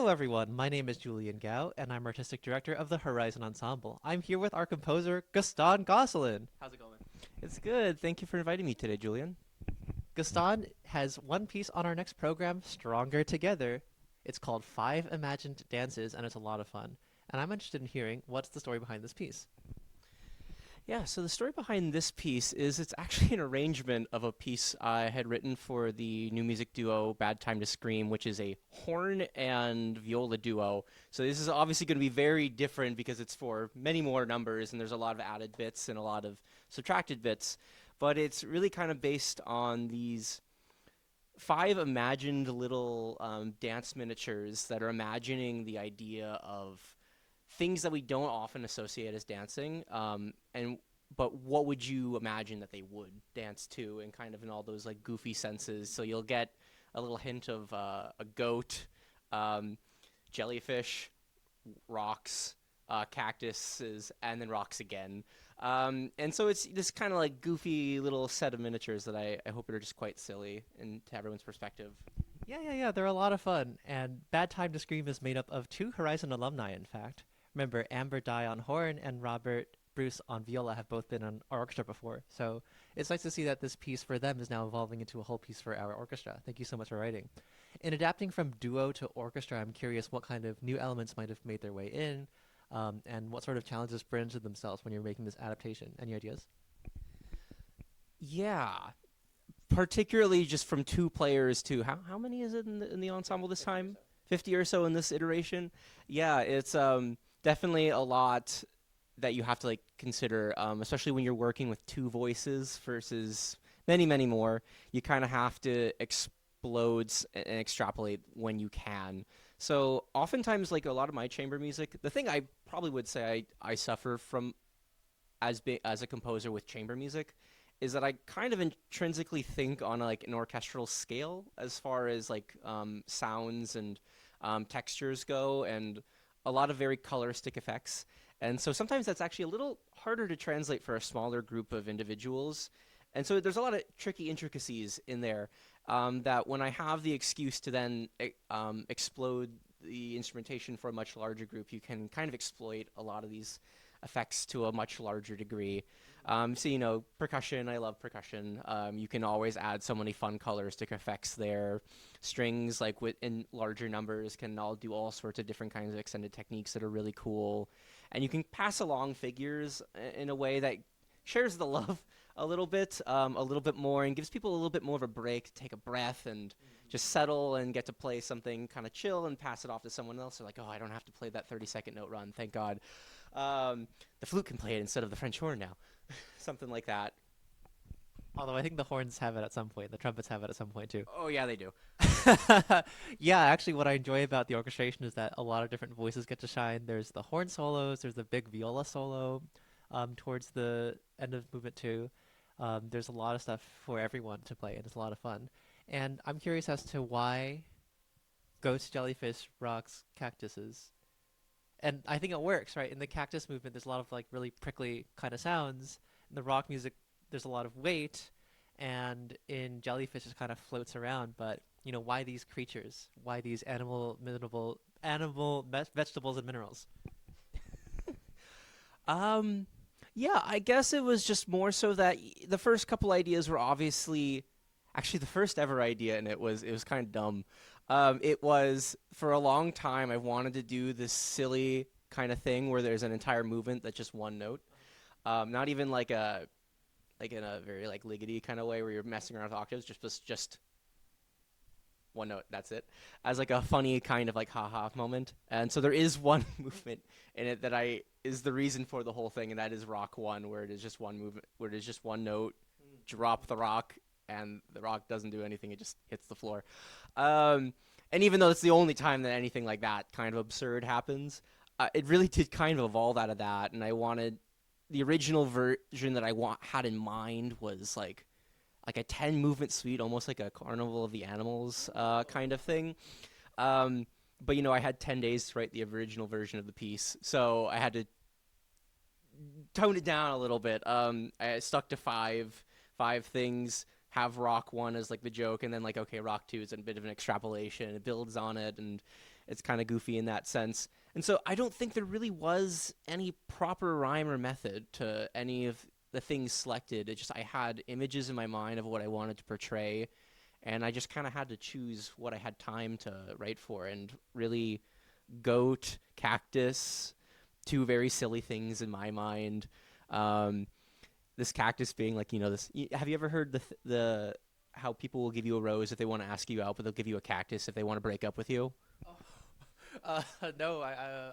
Hello, everyone. My name is Julian Gau, and I'm Artistic Director of the Horizon Ensemble. I'm here with our composer, Gaston Gosselin. How's it going? It's good. Thank you for inviting me today, Julian. Gaston has one piece on our next program, Stronger Together. It's called Five Imagined Dances, and it's a lot of fun. And I'm interested in hearing what's the story behind this piece. Yeah, so the story behind this piece is it's actually an arrangement of a piece I had written for the new music duo Bad Time to Scream, which is a horn and viola duo. So this is obviously going to be very different because it's for many more numbers and there's a lot of added bits and a lot of subtracted bits. But it's really kind of based on these five imagined little dance miniatures that are imagining the idea of things that we don't often associate as dancing, and but what would you imagine that they would dance to, and kind of in all those like goofy senses. So you'll get a little hint of a goat, um, jellyfish, rocks, cactuses, and then rocks again. And so it's this kind of like goofy little set of miniatures that I hope are just quite silly and to everyone's perspective. Yeah. They're a lot of fun. And Bad Time to Scream is made up of two Horizon alumni, in fact. Remember, Amber Dye on horn and Robert Bruce on viola have both been on our orchestra before. So it's nice to see that this piece for them is now evolving into a whole piece for our orchestra. Thank you so much for writing. In adapting from duo to orchestra, I'm curious what kind of new elements might have made their way in, and what sort of challenges presented themselves when you're making this adaptation. Any ideas? Yeah, particularly just from two players to how many is it in the ensemble this 50 or time? so. 50 or so in this iteration. Yeah, it's definitely a lot that you have to like consider, especially when you're working with two voices versus many more. You kind of have to explode and extrapolate when you can. So oftentimes, like a lot of my chamber music, the thing I probably would say I suffer from as a composer with chamber music is that I kind of intrinsically think on like an orchestral scale as far as like sounds and textures go, and a lot of very coloristic effects. And so sometimes that's actually a little harder to translate for a smaller group of individuals. And so there's a lot of tricky intricacies in there, that when I have the excuse to then explode the instrumentation for a much larger group, you can kind of exploit a lot of these effects to a much larger degree. So percussion. I love percussion. You can always add so many fun coloristic effects there. Strings, like in larger numbers, can all do all sorts of different kinds of extended techniques that are really cool, and you can pass along figures in a way that shares the love a little bit more, and gives people a little bit more of a break, to take a breath, and just settle and get to play something kind of chill and pass it off to someone else. They're like, oh, I don't have to play that 30-second note run. Thank God. The flute can play it instead of the French horn now. Something like that. Although I think the horns have it at some point, the trumpets have it at some point too. Oh yeah, they do. Yeah, actually, what I enjoy about the orchestration is that a lot of different voices get to shine. There's the horn solos, there's the big viola solo, towards the end of movement two. There's a lot of stuff for everyone to play, and it's a lot of fun. And I'm curious as to why goats, jellyfish, rocks, cactuses, and I think it works, right? In the cactus movement, there's a lot of like really prickly kind of sounds. In the rock music, there's a lot of weight, and in jellyfish, it kind of floats around. But why these creatures? Why these vegetables and minerals? Um, yeah, I guess it was just more so that the first couple ideas were obviously, actually the first ever idea, and it was kind of dumb. It was for a long time I wanted to do this silly kind of thing where there's an entire movement that's just one note, not even like in a very like liggity kind of way where you're messing around with octaves, just one note. That's it. As like a funny kind of like haha moment. And so there is one movement in it that I is the reason for the whole thing, and that is rock one, where it is just one movement, where it is just one note, drop the rock, and the rock doesn't do anything; it just hits the floor. Um, and even though it's the only time that anything like that kind of absurd happens, it really did kind of evolve out of that. And I wanted the original version that had in mind was like a 10 movement suite, almost like a Carnival of the Animals kind of thing. Um, but I had 10 days to write the original version of the piece, so I had to tone it down a little bit. I stuck to five things. Have rock one as like the joke, and then like okay, rock two is a bit of an extrapolation. It builds on it, and It's kind of goofy in that sense. And so I don't think there really was any proper rhyme or method to any of the things selected. It just I had images in my mind of what I wanted to portray, and I just kind of had to choose what I had time to write for. And really, goat, cactus, two very silly things in my mind. Um, this cactus being like, this. Have you ever heard the how people will give you a rose if they want to ask you out, but they'll give you a cactus if they want to break up with you? Oh. No, I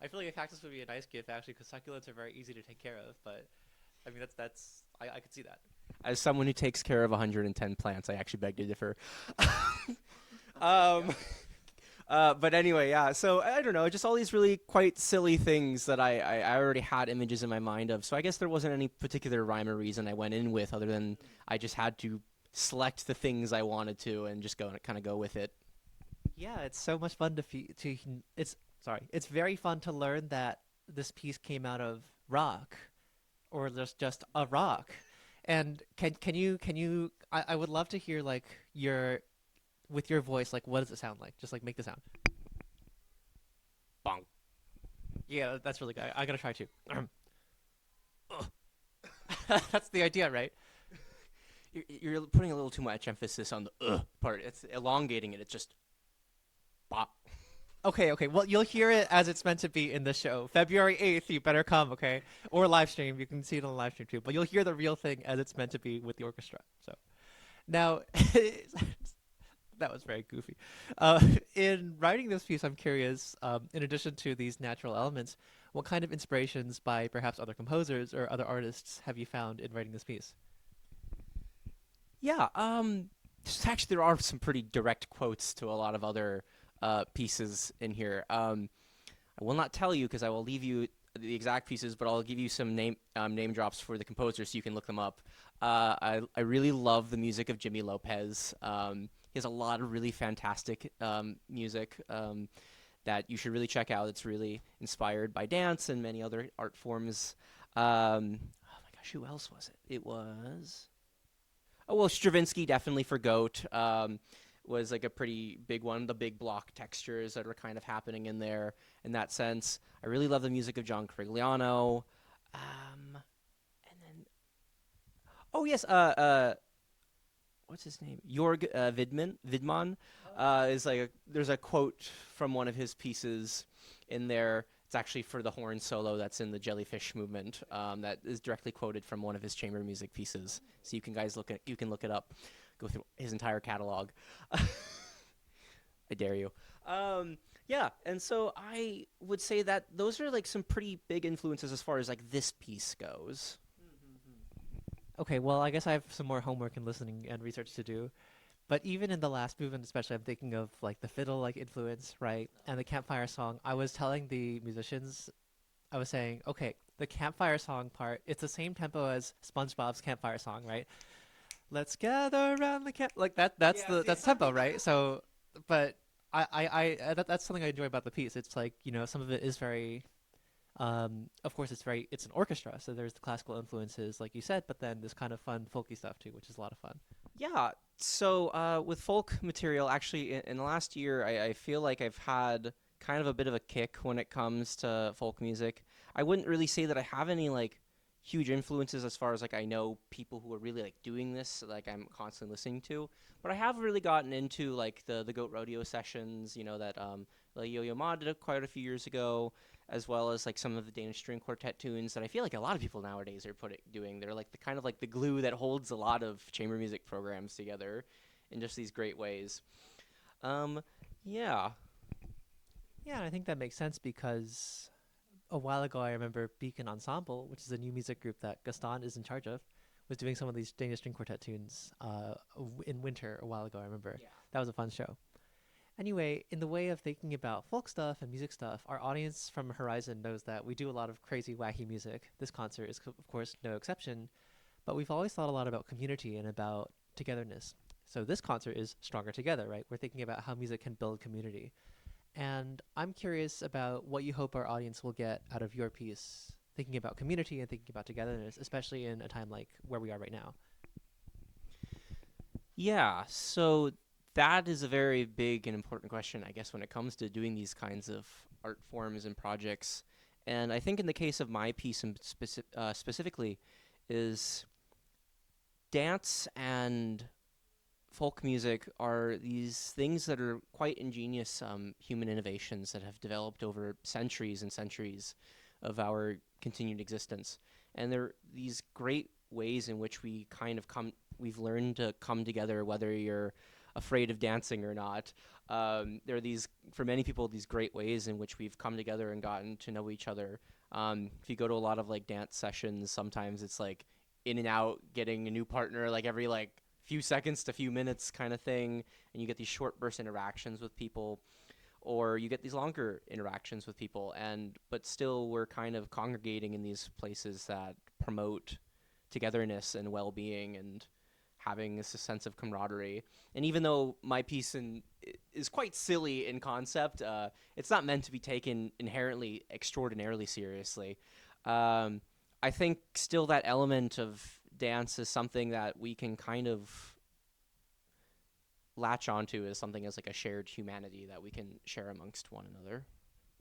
feel like a cactus would be a nice gift actually, because succulents are very easy to take care of. But I mean, I could see that. As someone who takes care of 110 plants, I actually beg to differ. There you um, go. but anyway, yeah. So I don't know, just all these really quite silly things that I already had images in my mind of. So I guess there wasn't any particular rhyme or reason I went in with, other than I just had to select the things I wanted to and just go with it. Yeah, it's so much fun it's sorry, it's very fun to learn that this piece came out of rock, or just a rock. And I would love to hear like your with your voice, like what does it sound like? Just like make the sound. Bonk. Yeah, that's really good. I gotta try too. That's the idea, right? You're putting a little too much emphasis on the part. It's elongating it. It's just bop. Okay, okay. Well, you'll hear it as it's meant to be in the show. February 8th, you better come, okay? Or live stream. You can see it on the live stream too. But you'll hear the real thing as it's meant to be with the orchestra. So now, that was very goofy. Uh, in writing this piece, I'm curious, in addition to these natural elements, what kind of inspirations by perhaps other composers or other artists have you found in writing this piece? Yeah. Actually, there are some pretty direct quotes to a lot of other pieces in here. I will not tell you because I will leave you the exact pieces, but I'll give you some name drops for the composer so you can look them up. I really love the music of Jimmy Lopez. He has a lot of really fantastic music that you should really check out. It's really inspired by dance and many other art forms. Oh my gosh, who else was it? It was oh well, Stravinsky definitely for Goat. Was like a pretty big one. The big block textures that were kind of happening in there in that sense. I really love the music of John Corigliano. And then oh yes, what's his name? Jorg Vidman is like there's a quote from one of his pieces in there. It's actually for the horn solo that's in the Jellyfish movement. That is directly quoted from one of his chamber music pieces. So you can look it up. Go through his entire catalog. I dare you. Yeah, and so I would say that those are like some pretty big influences as far as like this piece goes. Okay, well, I guess I have some more homework and listening and research to do. But even in the last movement, especially, I'm thinking of like the fiddle like influence, right? And the campfire song. I was telling the musicians, I was saying, okay, the campfire song part, it's the same tempo as SpongeBob's campfire song, right? Let's gather around the camp, like that. That's tempo, right? So, but that's something I enjoy about the piece. It's like some of it is very of course, it's an orchestra, so there's the classical influences, like you said, but then this kind of fun folky stuff too, which is a lot of fun. Yeah. So with folk material, actually, in the last year, I feel like I've had kind of a bit of a kick when it comes to folk music. I wouldn't really say that I have any like huge influences as far as like I know people who are really like doing this, like I'm constantly listening to. But I have really gotten into like the Goat Rodeo sessions, that like Yo-Yo Ma did quite a few years ago, as well as like some of the Danish string quartet tunes that I feel like a lot of people nowadays are doing. They're like the kind of like the glue that holds a lot of chamber music programs together in just these great ways. Um, yeah. Yeah, and I think that makes sense because a while ago I remember Beacon Ensemble, which is a new music group that Gaston is in charge of, was doing some of these Danish string quartet tunes in winter a while ago. I remember that was a fun show. Anyway, in the way of thinking about folk stuff and music stuff, our audience from Horizon knows that we do a lot of crazy, wacky music. This concert is, of course, no exception, but we've always thought a lot about community and about togetherness. So this concert is Stronger Together, right? We're thinking about how music can build community. And I'm curious about what you hope our audience will get out of your piece, thinking about community and thinking about togetherness, especially in a time like where we are right now. Yeah. So That is a very big and important question, I guess, when it comes to doing these kinds of art forms and projects. And I think in the case of my piece in specifically, is dance and folk music are these things that are quite ingenious human innovations that have developed over centuries and centuries of our continued existence. And they're these great ways in which we've learned to come together, whether you're afraid of dancing or not. There are these, for many people, these great ways in which we've come together and gotten to know each other. If you go to a lot of like dance sessions, sometimes it's like in and out, getting a new partner like every like few seconds to few minutes kind of thing, and you get these short burst interactions with people, or you get these longer interactions with people, and but still we're kind of congregating in these places that promote togetherness and well-being and having this sense of camaraderie. And even though my piece is quite silly in concept, it's not meant to be taken inherently extraordinarily seriously. um, I think still that element of dance is something that we can kind of latch onto as something as like a shared humanity that we can share amongst one another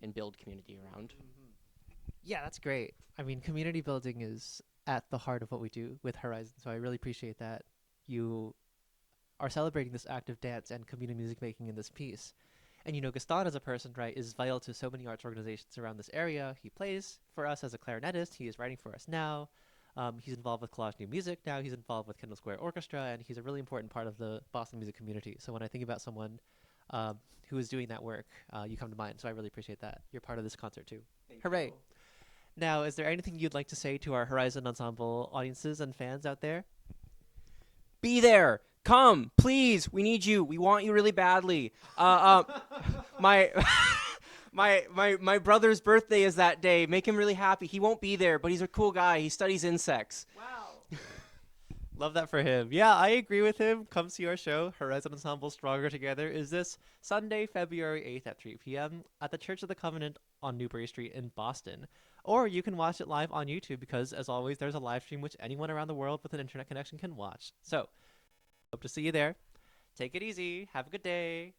and build community around. Yeah, that's great. I mean, community building is at the heart of what we do with Horizon, so I really appreciate that you are celebrating this act of dance and community music making in this piece. And you know, Gaston as a person, right, is vital to so many arts organizations around this area. He plays for us as a clarinetist. He is writing for us now. He's involved with Collage New Music now. He's involved with Kendall Square Orchestra, and he's a really important part of the Boston music community. So when I think about someone who is doing that work, you come to mind. So I really appreciate that. You're part of this concert too. Thank Hooray! you. Now, is there anything you'd like to say to our Horizon Ensemble audiences and fans out there? Be there. Come, please. We need you. We want you really badly. My my brother's birthday is that day. Make him really happy. He won't be there, but he's a cool guy. He studies insects. Wow. Love that for him. Yeah, I agree with him. Come see our show, Horizon Ensemble Stronger Together, is this Sunday, February 8th at 3 p.m. at the Church of the Covenant on Newbury Street in Boston. Or you can watch it live on YouTube because, as always, there's a live stream which anyone around the world with an internet connection can watch. So, hope to see you there. Take it easy. Have a good day.